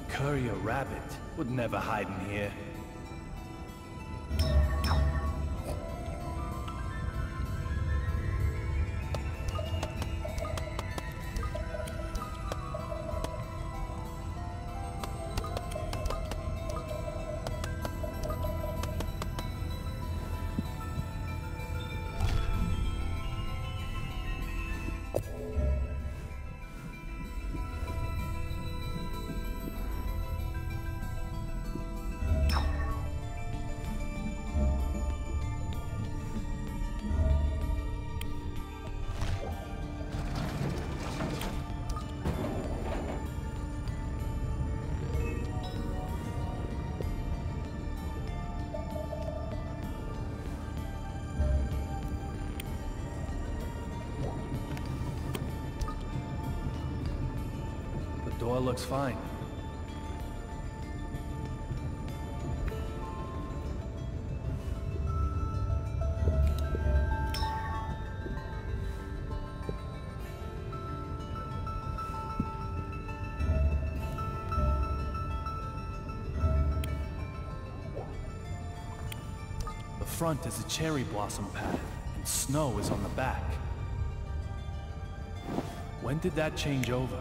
Courier rabbit would never hide in here. Door looks fine. The front is a cherry blossom path, and snow is on the back. When did that change over?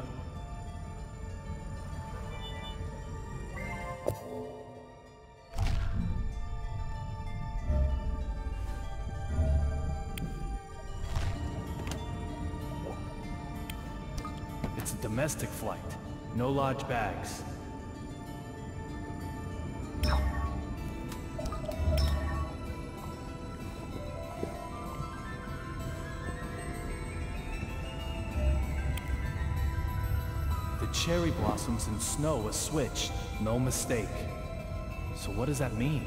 It's a domestic flight. No large bags. The cherry blossoms and snow are switched. No mistake. So what does that mean?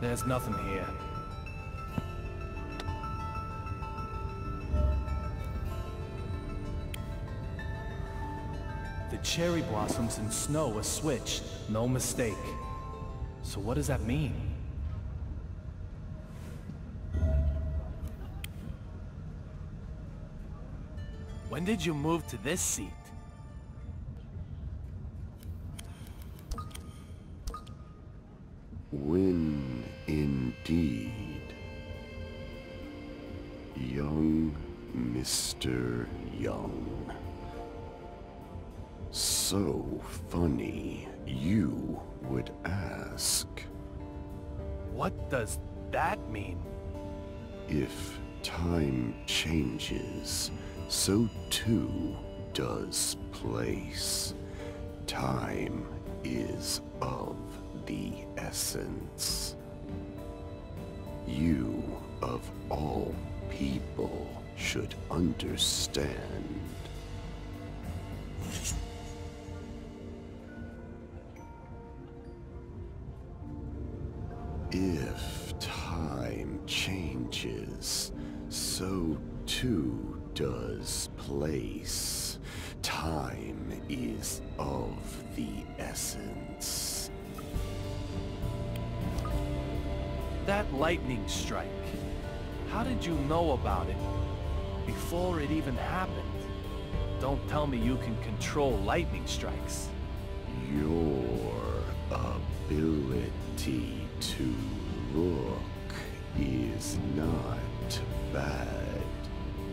There's nothing here. The cherry blossoms and snow are switched. No mistake. So what does that mean? When did you move to this seat? When indeed, young Mr. Young. So funny you would ask. What does that mean? If time changes, so too does place. Time is of the essence. You, of all people, should understand. If time changes, so too does place. Time is of the essence. That lightning strike. How did you know about it? before it even happened. Don't tell me you can control lightning strikes. Your ability to look is not bad,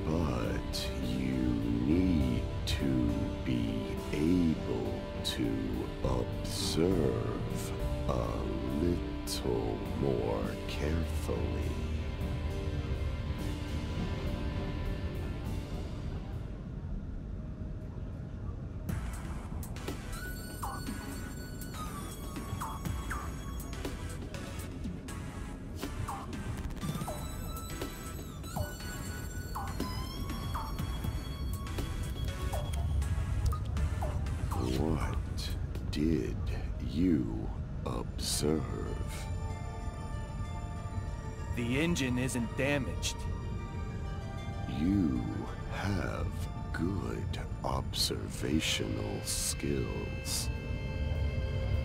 but you need to be able to observe a little more carefully. What did you observe? The engine isn't damaged. You have good observational skills.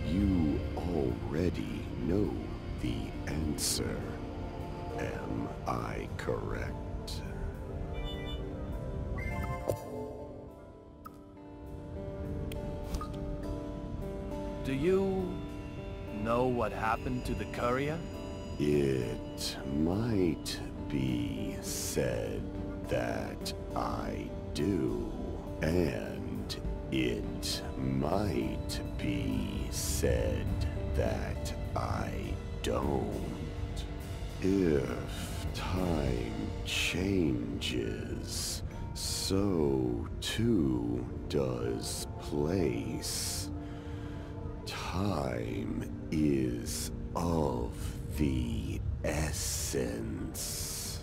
You already know the answer. Am I correct? Do you know what happened to the courier? It might be said that I do, and it might be said that I don't. If time changes, so too does place. Time is of the essence.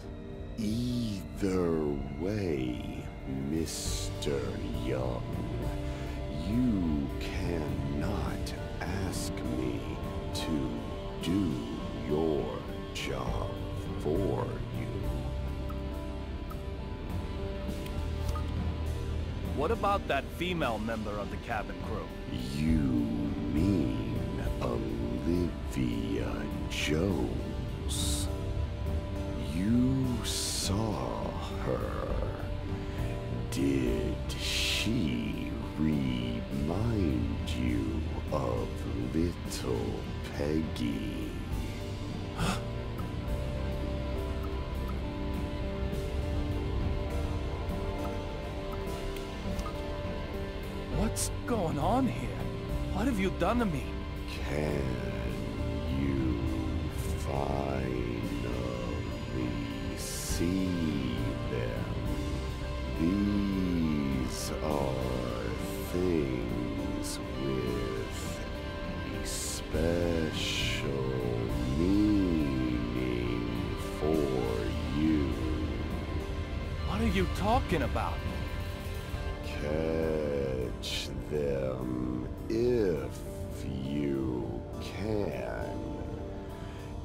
Either way, Mr. Young, you cannot ask me to do your job for you. What about that female member of the cabin crew? You mean Olivia Jones? You saw her. Did she remind you of little Peggy? What's going on here? What have you done to me? Can you finally see them? These are things with a special meaning for you. What are you talking about? Catch them if you can.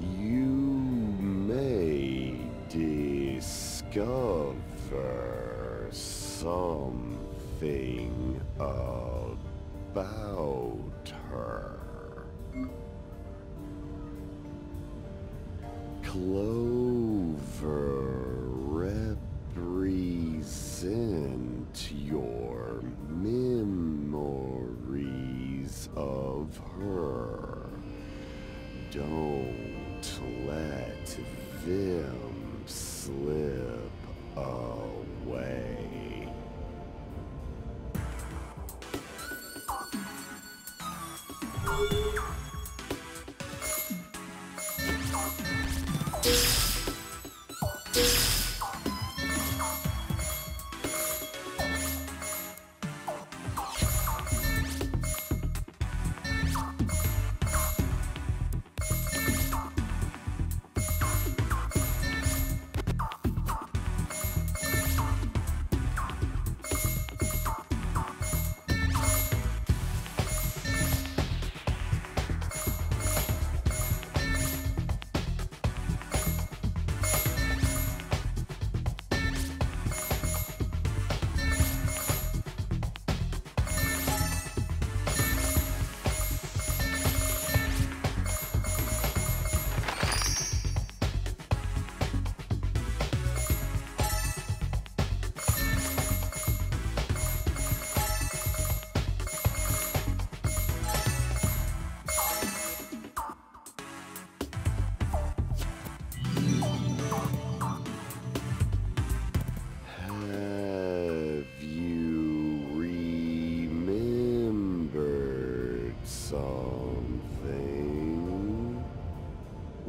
You may discover something about her. Clover represent your memories of her. Don't let them slip away.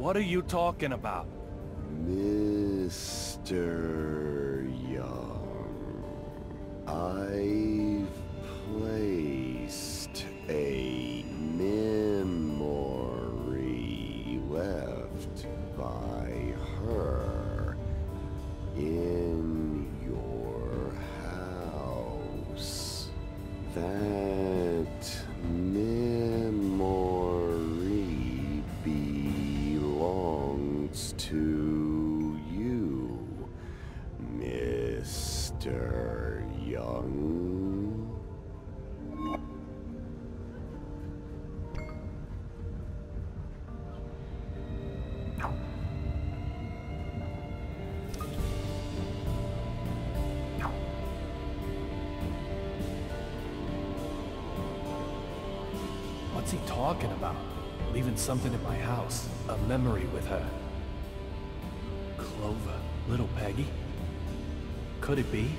What are you talking about? Mr. Young, I've placed a memory left by her in your house. That memory belongs to you, Mr. Young. What's he talking about? Leaving something at my house. A memory with her. Clover. Little Peggy? Could it be?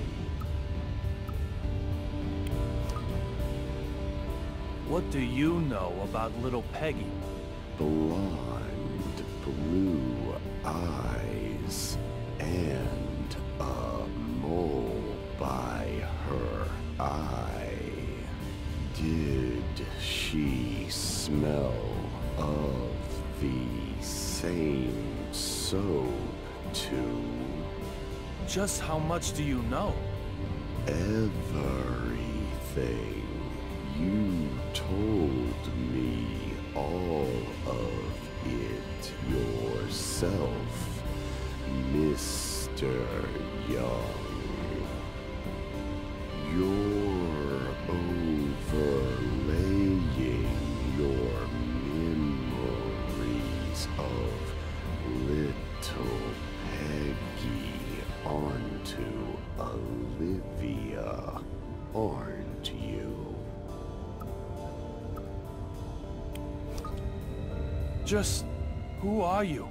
What do you know about little Peggy? Blonde, blue eyes, and a mole by her eye. Did she smell of the same soap too? Just how much do you know? Everything. You told me all of it yourself, Mr. Young. You're overlaying your memories of little Peggy onto Olivia, aren't you? Just... who are you?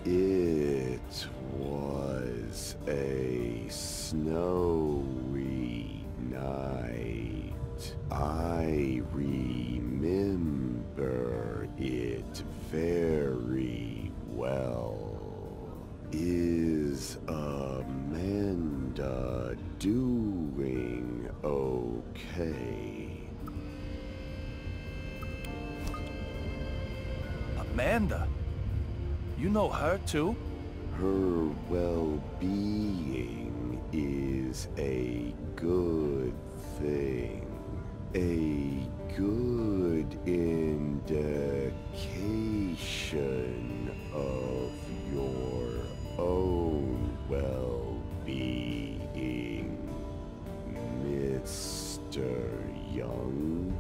It was a snowy night. I remember it very well. Is Amanda doing okay? Amanda? You know her too? Her well-being is a good thing. A good indication of your own well-being, Mr. Young.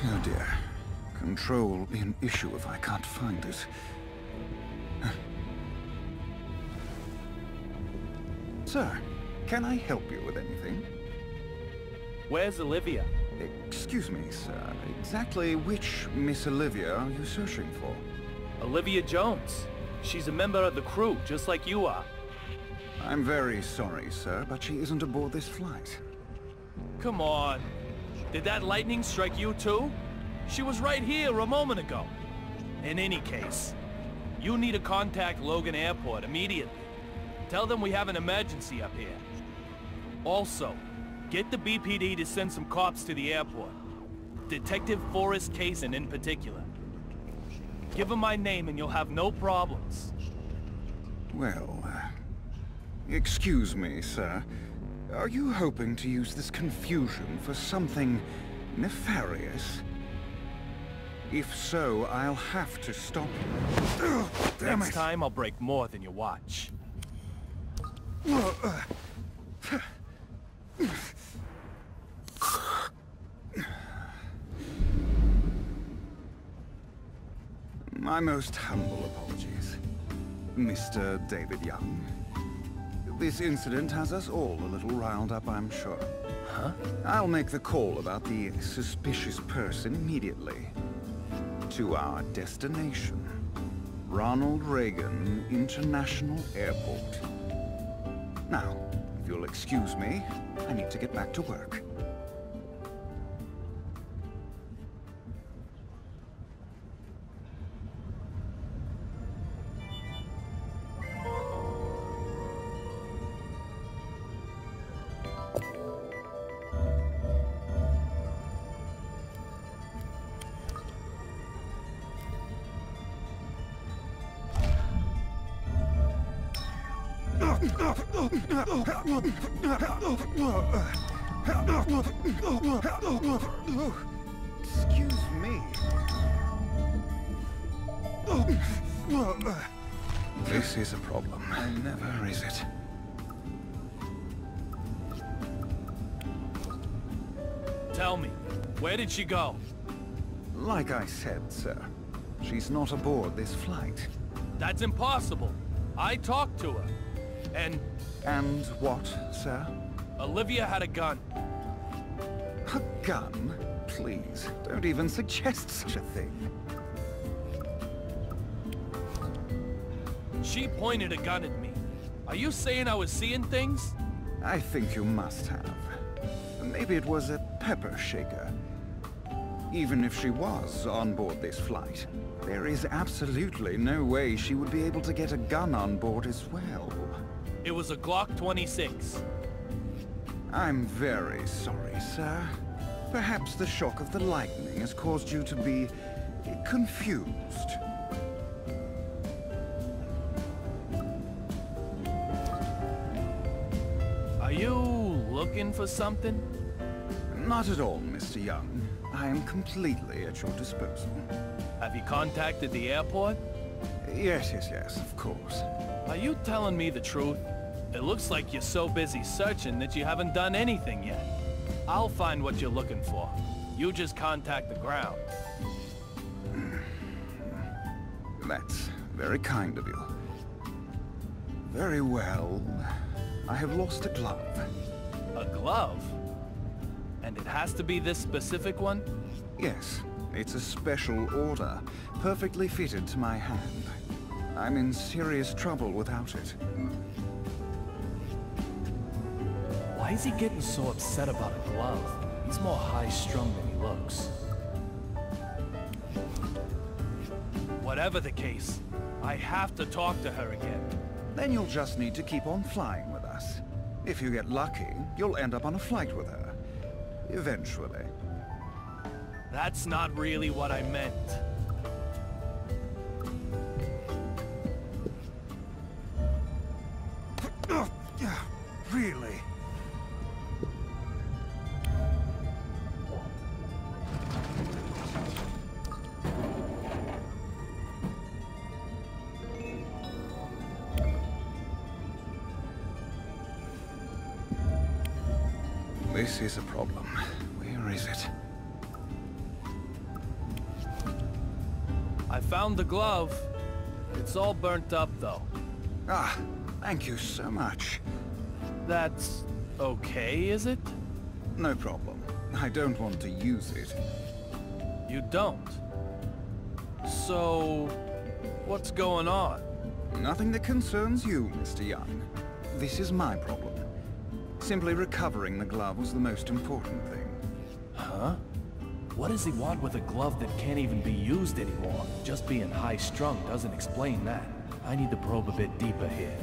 Oh dear. Control will be an issue if I can't find it. Sir, can I help you with anything? Where's Olivia? Excuse me, sir. Exactly which Miss Olivia are you searching for? Olivia Jones. She's a member of the crew, just like you are. I'm very sorry, sir, but she isn't aboard this flight. Come on. Did that lightning strike you too? She was right here a moment ago. In any case, you need to contact Logan Airport immediately. Tell them we have an emergency up here. Also, get the BPD to send some cops to the airport. Detective Forrest Kaysen in particular. Give him my name and you'll have no problems. Well, excuse me, sir. Are you hoping to use this confusion for something nefarious? If so, I'll have to stop you. Ugh, damn Next it. time, I'll break more than you watch. My most humble apologies, Mr. David Young. This incident has us all a little riled up, I'm sure. Huh? I'll make the call about the suspicious person immediately. To our destination, Ronald Reagan International Airport. Now, if you'll excuse me, I need to get back to work. Excuse me. This is a problem. Never is it. Tell me, where did she go? Like I said, sir, she's not aboard this flight. That's impossible. I talked to her. And what, sir? Olivia had a gun. A gun? Please, don't even suggest such a thing. She pointed a gun at me. Are you saying I was seeing things? I think you must have. Maybe it was a pepper shaker. Even if she was on board this flight, there is absolutely no way she would be able to get a gun on board as well. It was a Glock 26. I'm very sorry, sir. Perhaps the shock of the lightning has caused you to be confused. Are you looking for something? Not at all, Mr. Young. I am completely at your disposal. Have you contacted the airport? Yes, of course. Are you telling me the truth? It looks like you're so busy searching that you haven't done anything yet. I'll find what you're looking for. You just contact the ground. That's very kind of you. Very well. I have lost a glove. A glove? And it has to be this specific one? Yes, it's a special order, perfectly fitted to my hand. I'm in serious trouble without it. Why is he getting so upset about a glove? He's more high-strung than he looks. Whatever the case, I have to talk to her again. Then you'll just need to keep on flying with us. If you get lucky, you'll end up on a flight with her. Eventually. That's not really what I meant. Really? This is a problem. Where is it? I found the glove. It's all burnt up, though. Ah, thank you so much. That's okay, is it? No problem. I don't want to use it. You don't? So, what's going on? Nothing that concerns you, Mr. Young. This is my problem. Simply recovering the glove was the most important thing. Huh? What does he want with a glove that can't even be used anymore? Just being high-strung doesn't explain that. I need to probe a bit deeper here.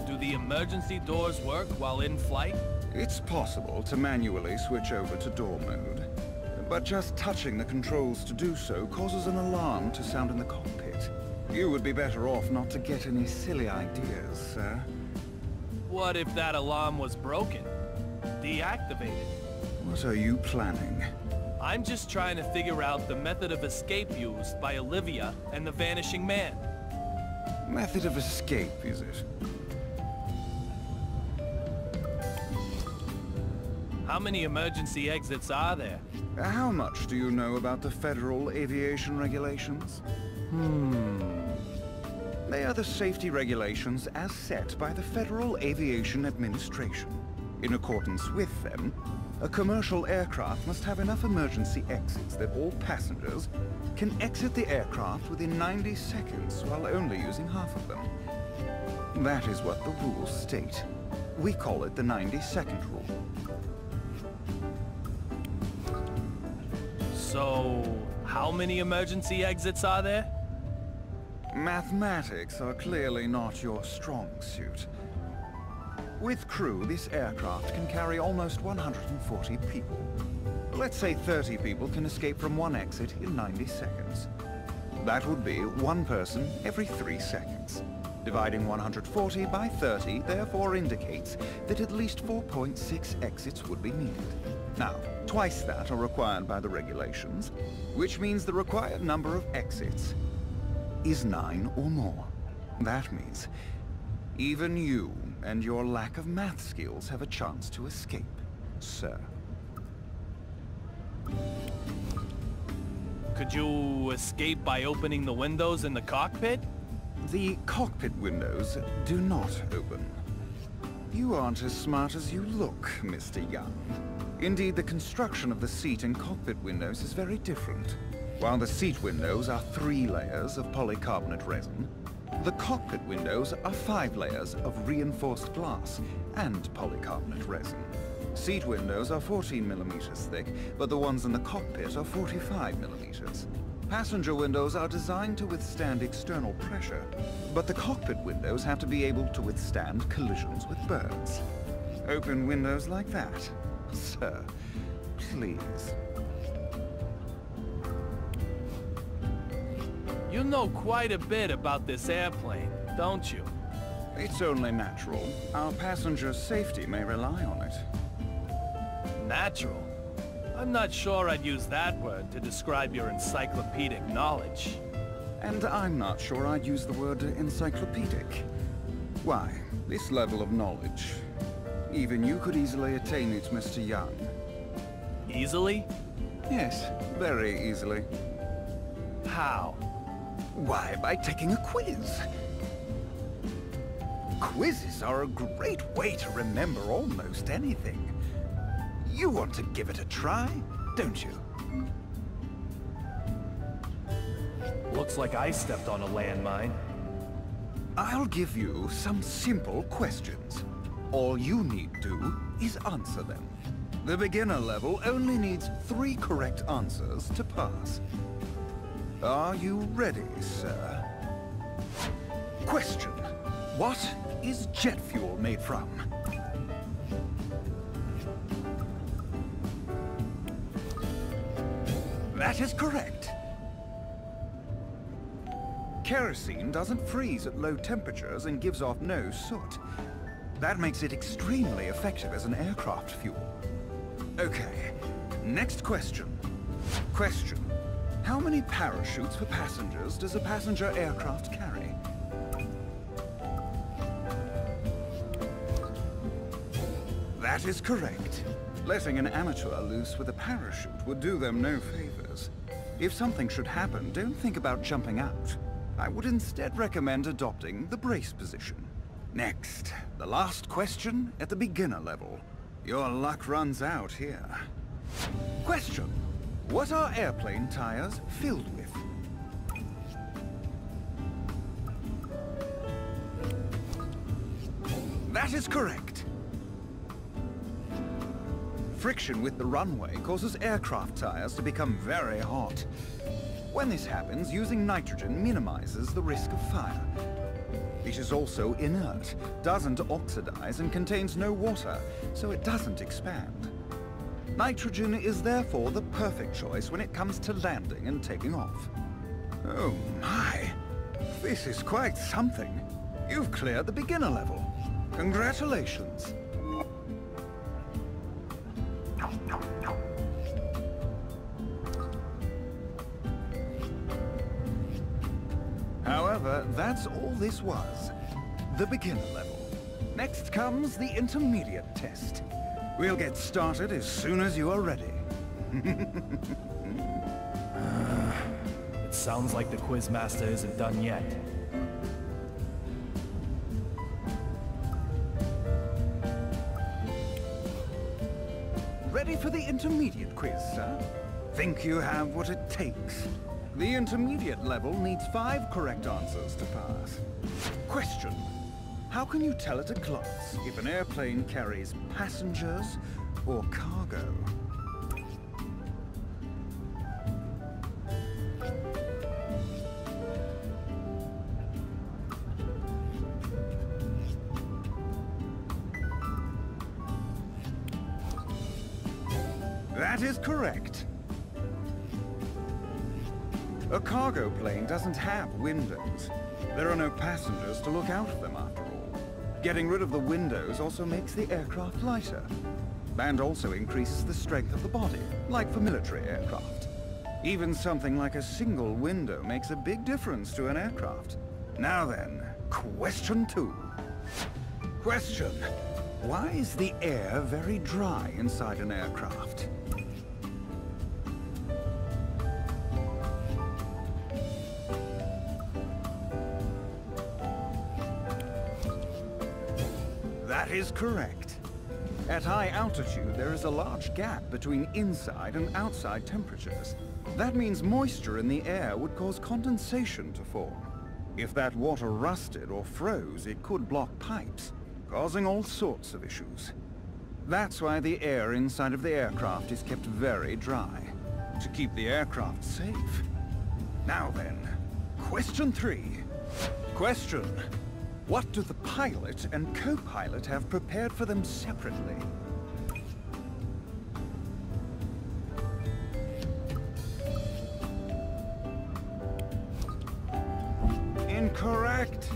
Do the emergency doors work while in flight? It's possible to manually switch over to door mode, but just touching the controls to do so causes an alarm to sound in the cockpit. You would be better off not to get any silly ideas, sir. What if that alarm was broken? Deactivated? What are you planning? I'm just trying to figure out the method of escape used by Olivia and the vanishing man. Method of escape, is it? How many emergency exits are there? How much do you know about the federal aviation regulations? They are the safety regulations as set by the Federal Aviation Administration. In accordance with them, a commercial aircraft must have enough emergency exits that all passengers can exit the aircraft within 90 seconds while only using half of them. That is what the rules state. We call it the 90-second rule. So, how many emergency exits are there? Mathematics are clearly not your strong suit. With crew, this aircraft can carry almost 140 people. Let's say 30 people can escape from one exit in 90 seconds. That would be one person every 3 seconds. Dividing 140 by 30 therefore indicates that at least 4.6 exits would be needed. Now, twice that are required by the regulations, which means the required number of exits is 9 or more. That means even you and your lack of math skills have a chance to escape, sir. Could you escape by opening the windows in the cockpit? The cockpit windows do not open. You aren't as smart as you look, Mr. Young. Indeed, the construction of the seat and cockpit windows is very different. While the seat windows are 3 layers of polycarbonate resin, the cockpit windows are 5 layers of reinforced glass and polycarbonate resin. Seat windows are 14 millimeters thick, but the ones in the cockpit are 45 millimeters. Passenger windows are designed to withstand external pressure, but the cockpit windows have to be able to withstand collisions with birds. Open windows like that, sir. Please. You know quite a bit about this airplane, don't you? It's only natural. Our passengers' safety may rely on it. Natural? I'm not sure I'd use that word to describe your encyclopedic knowledge. And I'm not sure I'd use the word encyclopedic. Why, this level of knowledge, even you could easily attain it, Mr. Young. Easily? Yes, very easily. How? Why, by taking a quiz. Quizzes are a great way to remember almost anything. You want to give it a try, don't you? Looks like I stepped on a landmine. I'll give you some simple questions. All you need do is answer them. The beginner level only needs 3 correct answers to pass. Are you ready, sir? Question: what is jet fuel made from? That is correct. Kerosene doesn't freeze at low temperatures and gives off no soot. That makes it extremely effective as an aircraft fuel. Okay, next question. Question: how many parachutes for passengers does a passenger aircraft carry? That is correct. Letting an amateur loose with a parachute would do them no favors. If something should happen, don't think about jumping out. I would instead recommend adopting the brace position. Next, the last question at the beginner level. Your luck runs out here. Question: what are airplane tires filled with? That is correct. Friction with the runway causes aircraft tires to become very hot. When this happens, using nitrogen minimizes the risk of fire. It is also inert, doesn't oxidize, and contains no water, so it doesn't expand. Nitrogen is therefore the perfect choice when it comes to landing and taking off. Oh my! This is quite something. You've cleared the beginner level. Congratulations. However, that's all this was. The beginner level. Next comes the intermediate test. We'll get started as soon as you are ready. It sounds like the quizmaster isn't done yet. Ready for the intermediate quiz, sir? Think you have what it takes? The intermediate level needs 5 correct answers to pass. Question. How can you tell at a glance if an airplane carries passengers or cargo? That is correct. A cargo plane doesn't have windows. There are no passengers to look out of them after all. Getting rid of the windows also makes the aircraft lighter, and also increases the strength of the body, like for military aircraft. Even something like a single window makes a big difference to an aircraft. Now then, question 2. Question. Why is the air very dry inside an aircraft? That is correct. At high altitude, there is a large gap between inside and outside temperatures. That means moisture in the air would cause condensation to form. If that water rusted or froze, it could block pipes, causing all sorts of issues. That's why the air inside of the aircraft is kept very dry, to keep the aircraft safe. Now then, question 3. Question. What do the pilot and co-pilot have prepared for them separately? Incorrect.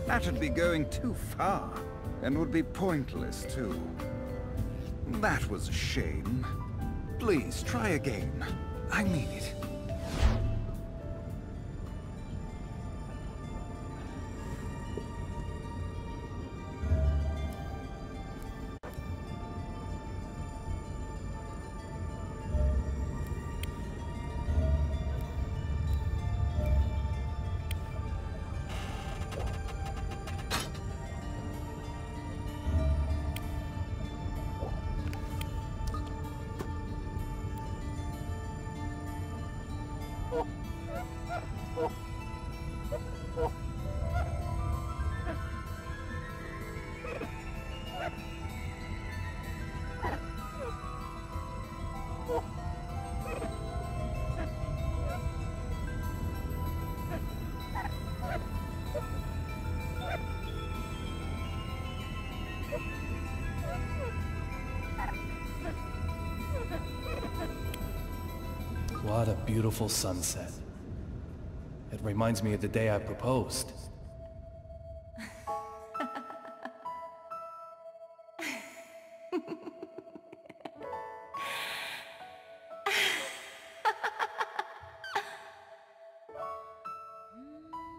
That'd be going too far, and would be pointless too. That was a shame. Please, try again. I mean it. What a beautiful sunset. It reminds me of the day I proposed.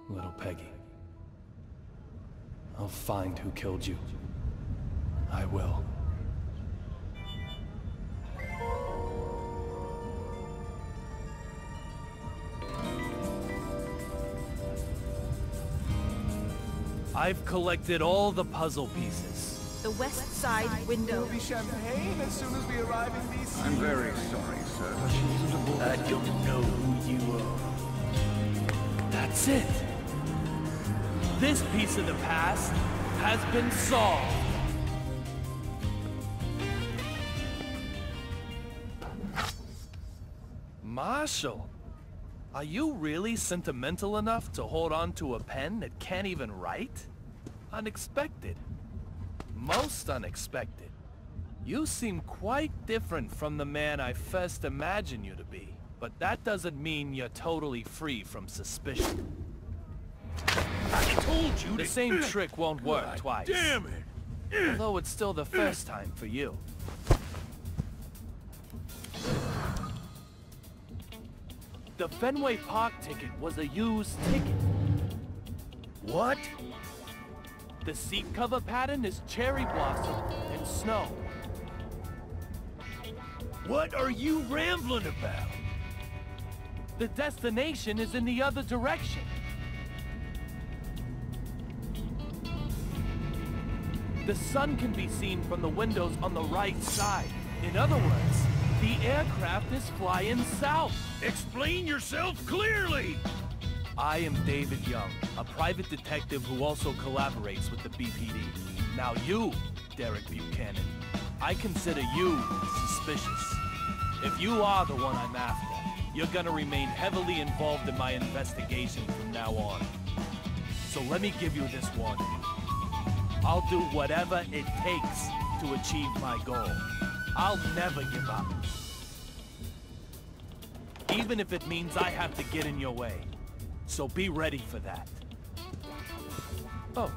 Little Peggy. I'll find who killed you. I will. I've collected all the puzzle pieces. The west side window. There'll be champagne as soon as we arrive in DC. I'm very sorry, sir, but she isn't aboard. I don't know who you are. That's it. This piece of the past has been solved. Marshall, are you really sentimental enough to hold on to a pen that can't even write? Unexpected. Most unexpected. You seem quite different from the man I first imagined you to be. But that doesn't mean you're totally free from suspicion. I told you The same trick won't work twice. Damn it! Although it's still the first time for you. The Fenway Park ticket was a used ticket. What? The seat cover pattern is cherry blossom and snow. What are you rambling about? The destination is in the other direction. The sun can be seen from the windows on the right side. In other words, the aircraft is flying south. Explain yourself clearly! I am David Young, a private detective who also collaborates with the BPD. Now you, Derek Buchanan, I consider you suspicious. If you are the one I'm after, you're gonna remain heavily involved in my investigation from now on. So let me give you this warning. I'll do whatever it takes to achieve my goal. I'll never give up. Even if it means I have to get in your way. So be ready for that. Oh,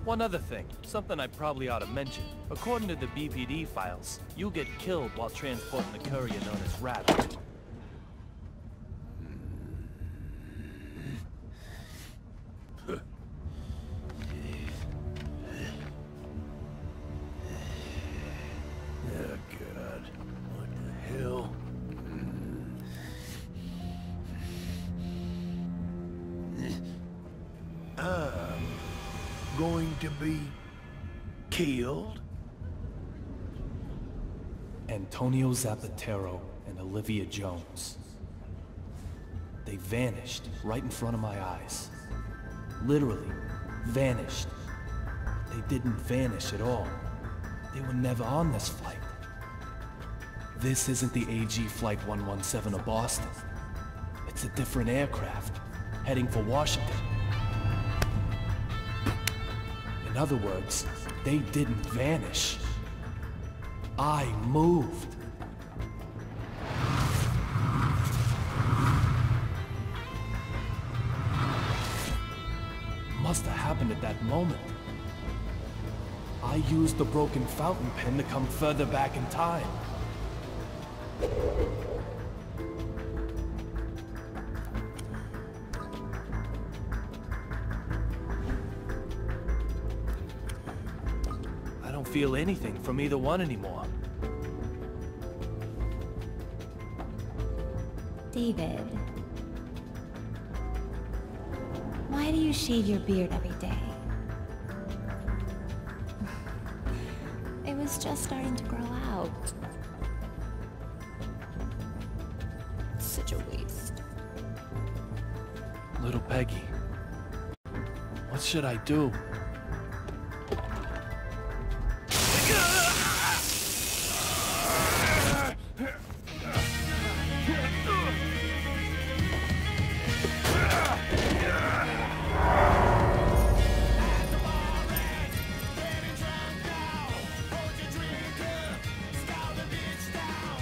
one other thing. Something I probably ought to mention. According to the BPD files, you get killed while transporting the courier known as Rabbit. Oh, God. What the hell? I'm going to be killed? Antonio Zapatero and Olivia Jones. They vanished right in front of my eyes. Literally, vanished. They didn't vanish at all. They were never on this flight. This isn't the AG Flight 117 of Boston. It's a different aircraft, heading for Washington. In other words, they didn't vanish. I moved. Must have happened at that moment. I used the broken fountain pen to come further back in time. I don't feel anything from either one anymore. David, why do you shave your beard every day? It was just starting to grow out. Such a waste. Little Peggy, what should I do?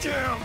Damn